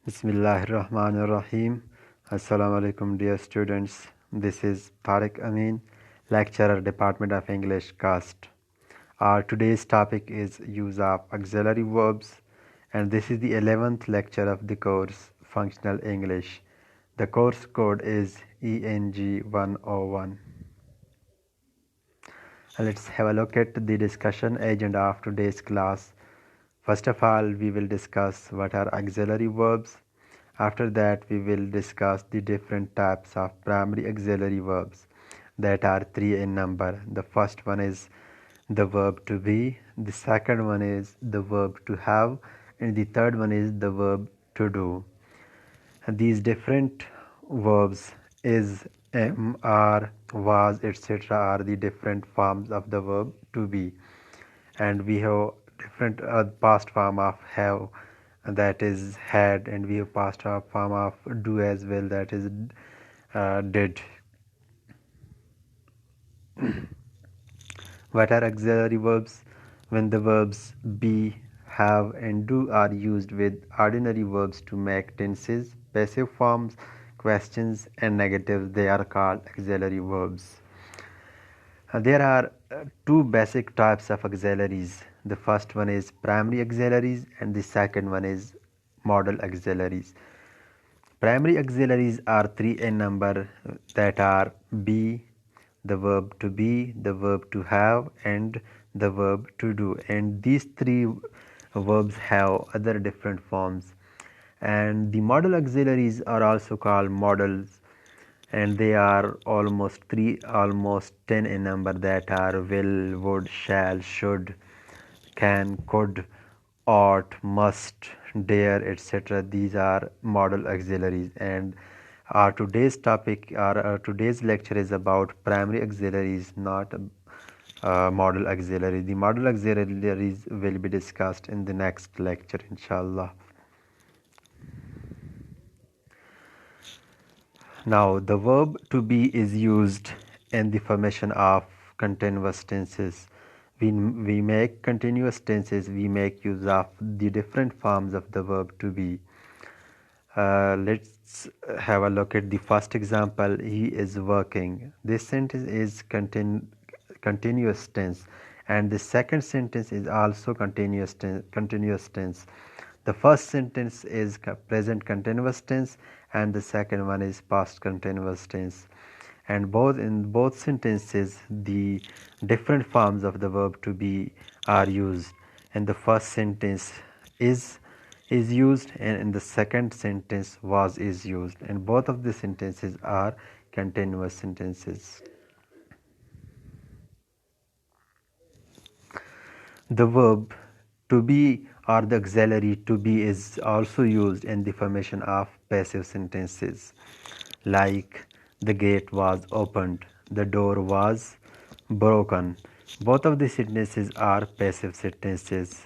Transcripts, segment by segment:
Bismillahirrahmanirrahim. Assalamu alaikum, dear students. This is Tariq Amin, lecturer, Department of English, Cast. Our today's topic is use of auxiliary verbs, and this is the 11th lecture of the course Functional English. The course code is ENG 101. Let's have a look at the discussion agenda of today's class. First of all, we will discuss what are auxiliary verbs. After that, we will discuss the different types of primary auxiliary verbs that are three in number. The first one is the verb to be, the second one is the verb to have, and the third one is the verb to do. And these different verbs is, am, are, was, etc. are the different forms of the verb to be, and we have different past form of have, that is had, and we have past form of do as well, that is did. What are auxiliary verbs? When the verbs be, have, and do are used with ordinary verbs to make tenses, passive forms, questions, and negatives, they are called auxiliary verbs. There are two basic types of auxiliaries. The first one is primary auxiliaries, and the second one is modal auxiliaries. Primary auxiliaries are three in number, that are be, the verb to be, the verb to have, and the verb to do. And these three verbs have other different forms. And the modal auxiliaries are also called modals, and they are almost 10 in number, that are will, would, shall, should, can, could, ought, must, dare, etc. These are modal auxiliaries. And our today's topic, our today's lecture is about primary auxiliaries, not modal auxiliaries. The modal auxiliaries will be discussed in the next lecture, inshallah. Now, the verb to be is used in the formation of continuous tenses. We make continuous tenses, we make use of the different forms of the verb to be. Let's have a look at the first example. He is working. This sentence is continuous tense, and the second sentence is also continuous tense. The first sentence is present continuous tense, and the second one is past continuous tense. And in both sentences, the different forms of the verb to be are used. And the first sentence is used, and in the second sentence was is used, and both of the sentences are continuous sentences. The verb to be or the auxiliary to be is also used in the formation of passive sentences, like the gate was opened, the door was broken. Both of the sentences are passive sentences,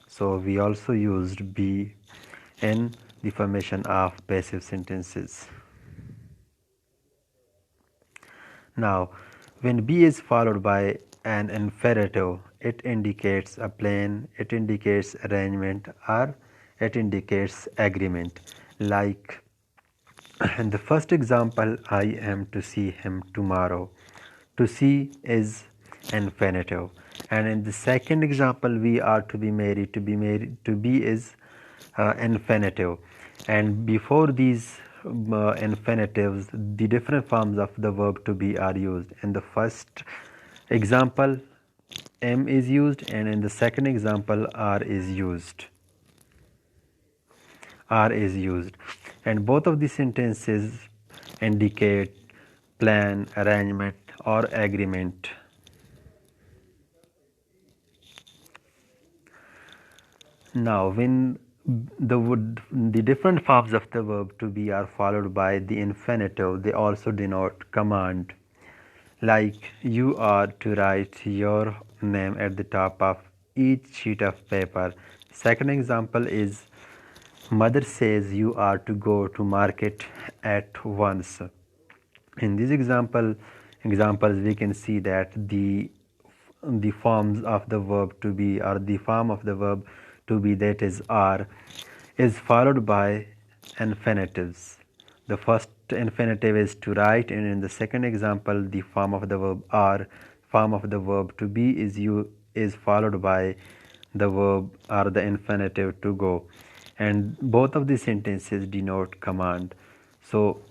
so we also used be in the formation of passive sentences. Now, when be is followed by an infinitive, it indicates a plan, it indicates arrangement, or it indicates agreement. Like in the first example, I am to see him tomorrow. To see is infinitive. And in the second example, we are to be married. To be is infinitive. And before these infinitives, the different forms of the verb to be are used. In the first example, am is used, and in the second example, are is used. Are is used, and both of the sentences indicate plan, arrangement, or agreement. Now, when the different forms of the verb to be are followed by the infinitive, they also denote command. Like you are to write your name at the top of each sheet of paper. Second example is mother says you are to go to market at once. In these examples we can see that the forms of the verb to be, or the form of the verb to be, that is are, is followed by Infinitives. The first infinitive is to write, and in the second example, the form of the verb are, form of the verb to be is followed by the verb or the infinitive to go, and both of these sentences denote command. So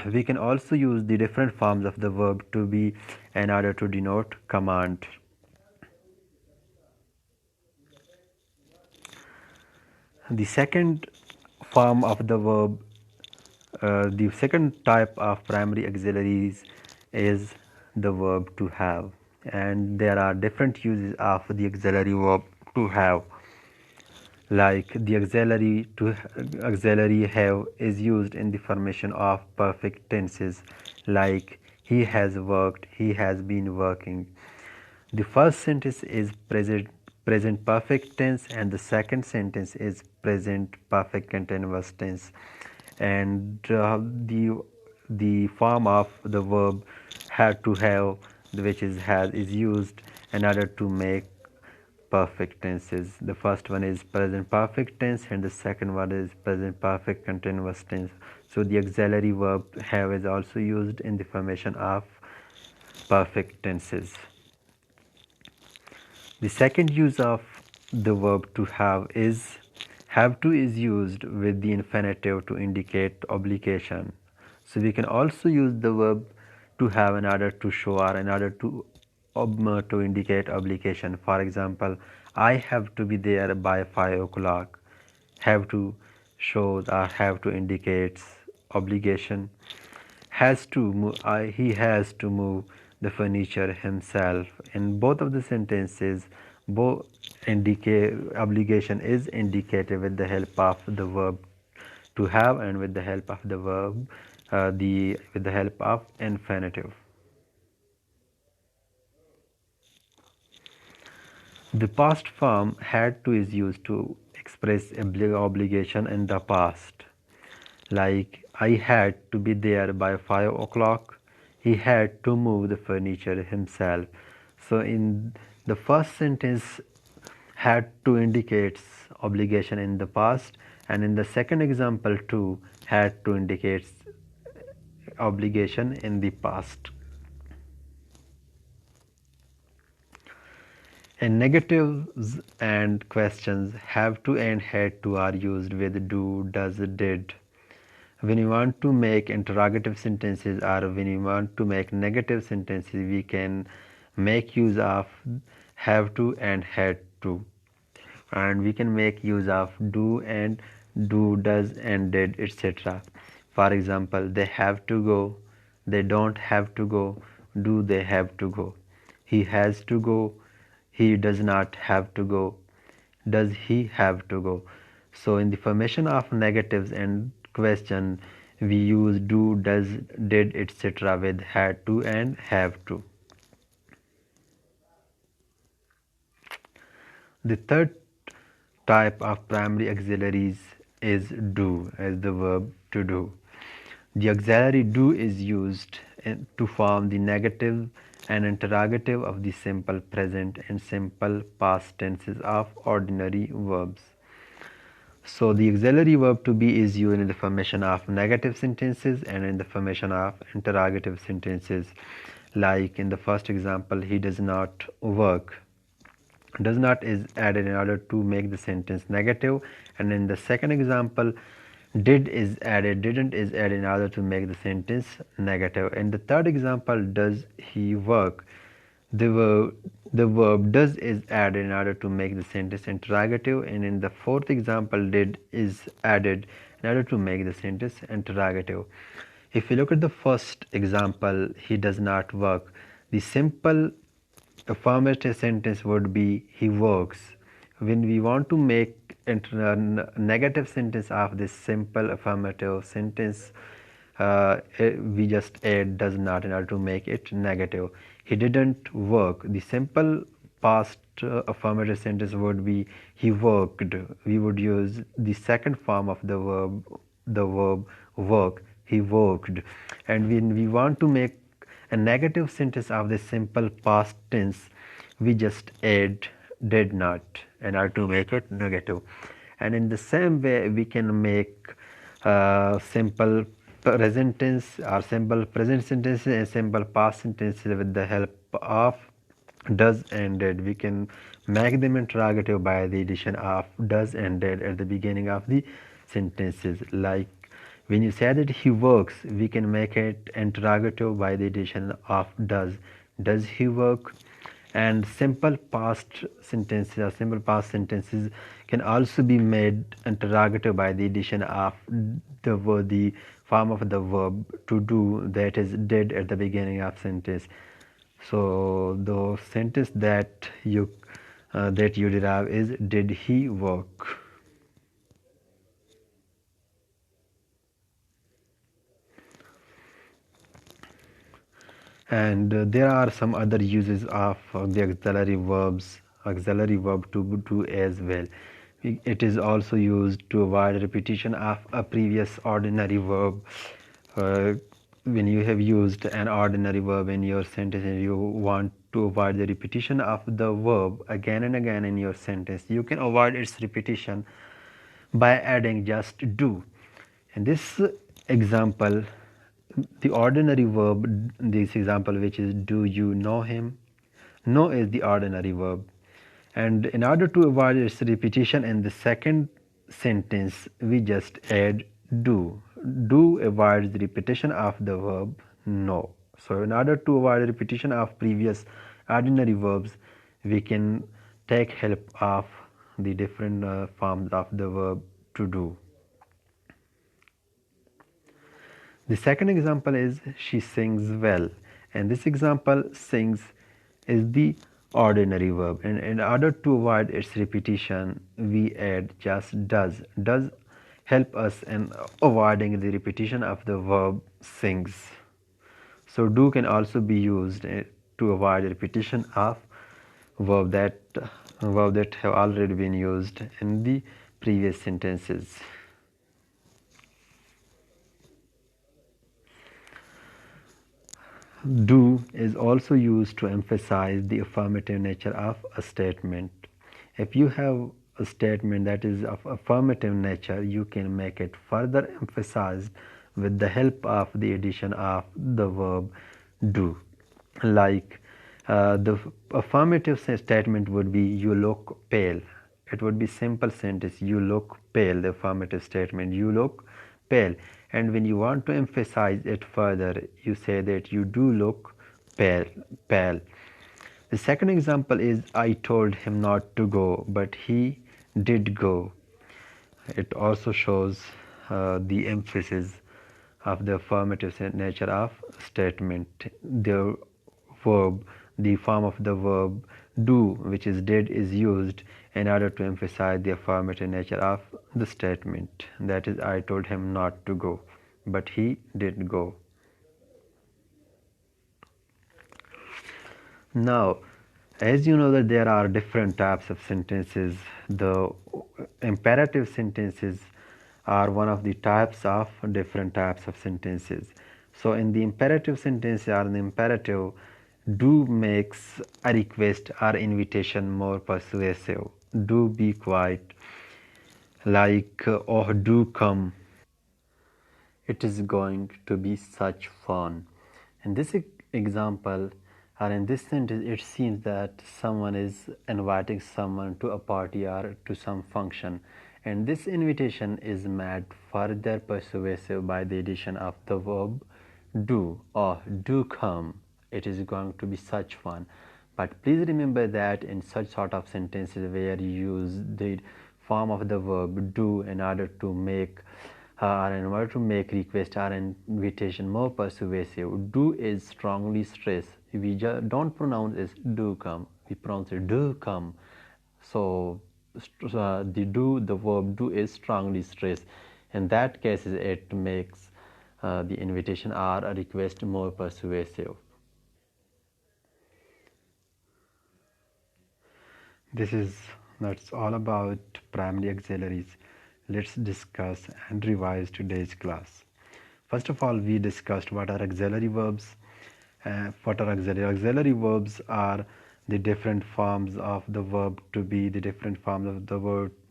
we can also use the different forms of the verb to be in order to denote command. The second form of the verb, the second type of primary auxiliaries is the verb to have, and there are different uses of the auxiliary verb to have. Like the auxiliary have is used in the formation of perfect tenses, like he has worked, he has been working. The first sentence is present perfect tense, and the second sentence is present perfect continuous tense. And the form of the verb had to have, which is has, is used in order to make perfect tenses. The first one is present perfect tense, and the second one is present perfect continuous tense. So the auxiliary verb have is also used in the formation of perfect tenses. The second use of the verb to have to is used with the infinitive to indicate obligation. So we can also use the verb to have in order to show or in order to indicate obligation. For example, I have to be there by 5 o'clock. Have to shows or have to indicates obligation. Has to move, he has to move the furniture himself. In both of the sentences, both indicate obligation is indicated with the help of the verb to have and with the help of the verb the with the help of infinitive. The past form had to is used to express obligation in the past. Like I had to be there by 5 o'clock. He had to move the furniture himself. So in the first sentence, had to indicates obligation in the past, and in the second example too, had to indicates obligation in the past. And negatives and questions have to and had to are used with do, does, did. When you want to make interrogative sentences or when you want to make negative sentences, we can make use of have to and had to. And we can make use of do and do, does and did, etc. For example, they have to go, they don't have to go, do they have to go. He has to go, he does not have to go, does he have to go. So in the formation of negatives and question, we use do, does, did, etc. with had to and have to. The third type of primary auxiliaries is do as the verb to do. The auxiliary do is used to form the negative and interrogative of the simple present and simple past tenses of ordinary verbs. So the auxiliary verb to be is used in the formation of negative sentences and in the formation of interrogative sentences. Like in the first example, he does not work. Does not is added in order to make the sentence negative, and in the second example, did is added, didn't is added in order to make the sentence negative. In the third example, does he work, the verb does is added in order to make the sentence interrogative, and in the fourth example, did is added in order to make the sentence interrogative. If you look at the first example, he does not work, the simple affirmative sentence would be he works. When we want to make a negative sentence of this simple affirmative sentence, we just add does not in order to make it negative. He didn't work. The simple past affirmative sentence would be he worked. We would use the second form of the verb work. He worked. And when we want to make a negative sentence of the simple past tense, we just add did not in order to make it negative. And in the same way, we can make simple present tense or simple present sentences and simple past sentences with the help of does and did. We can make them interrogative by the addition of does and did at the beginning of the sentences. Like when you say that he works, we can make it interrogative by the addition of does. Does he work? And simple past sentences or simple past sentences can also be made interrogative by the addition of the form of the verb to do, that is did, at the beginning of sentence. So the sentence that you derive is did he work. And there are some other uses of the auxiliary verb to do as well. It is also used to avoid repetition of a previous ordinary verb. uh, when you have used an ordinary verb in your sentence and you want to avoid the repetition of the verb again and again in your sentence, you can avoid its repetition by adding just do. In this example, the ordinary verb, this example, which is do you know him, know is the ordinary verb, and in order to avoid its repetition in the second sentence, we just add do. Do avoids the repetition of the verb know. So in order to avoid repetition of previous ordinary verbs, we can take help of the different forms of the verb to do. The second example is she sings well, and this example sings is the ordinary verb, and in order to avoid its repetition, we add just does. Does help us in avoiding the repetition of the verb sings. So do can also be used to avoid repetition of verb that have already been used in the previous sentences. Do is also used to emphasize the affirmative nature of a statement. If you have a statement that is of affirmative nature, you can make it further emphasized with the help of the addition of the verb do. Like the affirmative statement would be you look pale. It would be simple sentence, you look pale. The affirmative statement, you look pale. And when you want to emphasize it further, you say that you do look pale. The second example is I told him not to go, but he did go. It also shows the emphasis of the affirmative nature of statement. The verb, the form of the verb do, which is did, is used in order to emphasize the affirmative nature of the statement. That is, I told him not to go, but he did go. Now, as you know that there are different types of sentences, the imperative sentences are one of the types of different types of sentences. So in the imperative sentence or the imperative, do makes a request or invitation more persuasive. Do be quiet, like oh do come. It is going to be such fun. In this example, or in this sentence, it seems that someone is inviting someone to a party or to some function, and this invitation is made further persuasive by the addition of the verb do, or do come. It is going to be such fun. But please remember that in such sort of sentences where you use the form of the verb do in order to make request or invitation more persuasive, do is strongly stressed. We just don't pronounce it do come, we pronounce it do come. So the verb do is strongly stressed. In that case, it makes the invitation or a request more persuasive. This is That's all about primary auxiliaries. Let's discuss and revise today's class. First of all, we discussed what are auxiliary verbs. What are auxiliary? Auxiliary verbs are the different forms of the verb to be, the different forms of the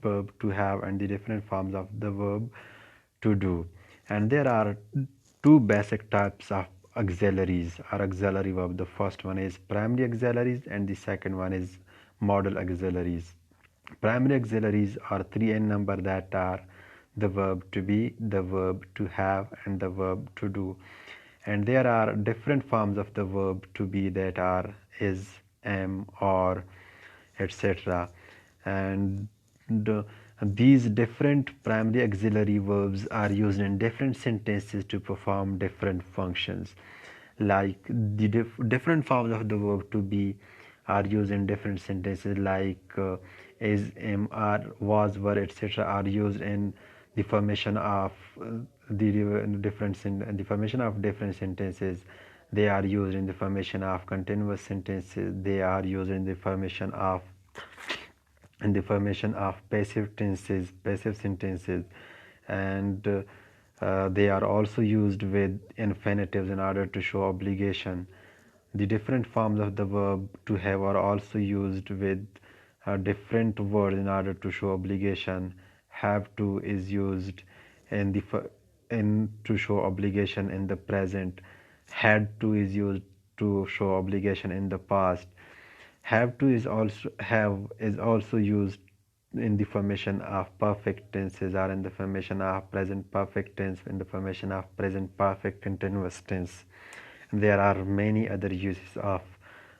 verb to have, and the different forms of the verb to do. And there are two basic types of auxiliaries or auxiliary verb. The first one is primary auxiliaries and the second one is modal auxiliaries. Primary auxiliaries are three in number, that are the verb to be, the verb to have, and the verb to do. And there are different forms of the verb to be, that are is, am, or, etc. And these different primary auxiliary verbs are used in different sentences to perform different functions. Like the different forms of the verb to be are used in different sentences, like is, am, are, was, were, etc. are used in the formation of the formation of different sentences. They are used in the formation of continuous sentences. They are used in the formation of passive sentences, and they are also used with infinitives in order to show obligation. The different forms of the verb to have are also used with different words in order to show obligation. Have to is used in the in to show obligation in the present. Had to is used to show obligation in the past. Have to is also used in the formation of perfect tenses, or in the formation of present perfect tense, in the formation of present perfect continuous tense. There are many other uses of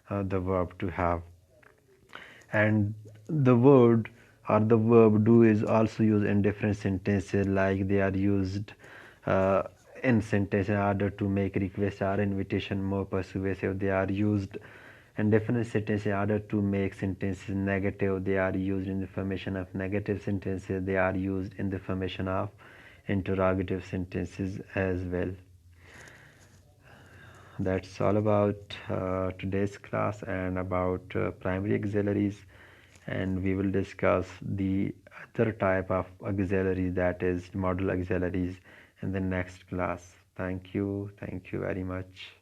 the verb to have. And the word or the verb do is also used in different sentences, like they are used uh, in sentence in order to make request or invitation more persuasive. They are used in different sentences in order to make sentences negative. They are used in the formation of negative sentences. They are used in the formation of interrogative sentences as well. That's all about today's class and about primary auxiliaries, and we will discuss the other type of auxiliaries, that is modal auxiliaries, in the next class. Thank you very much.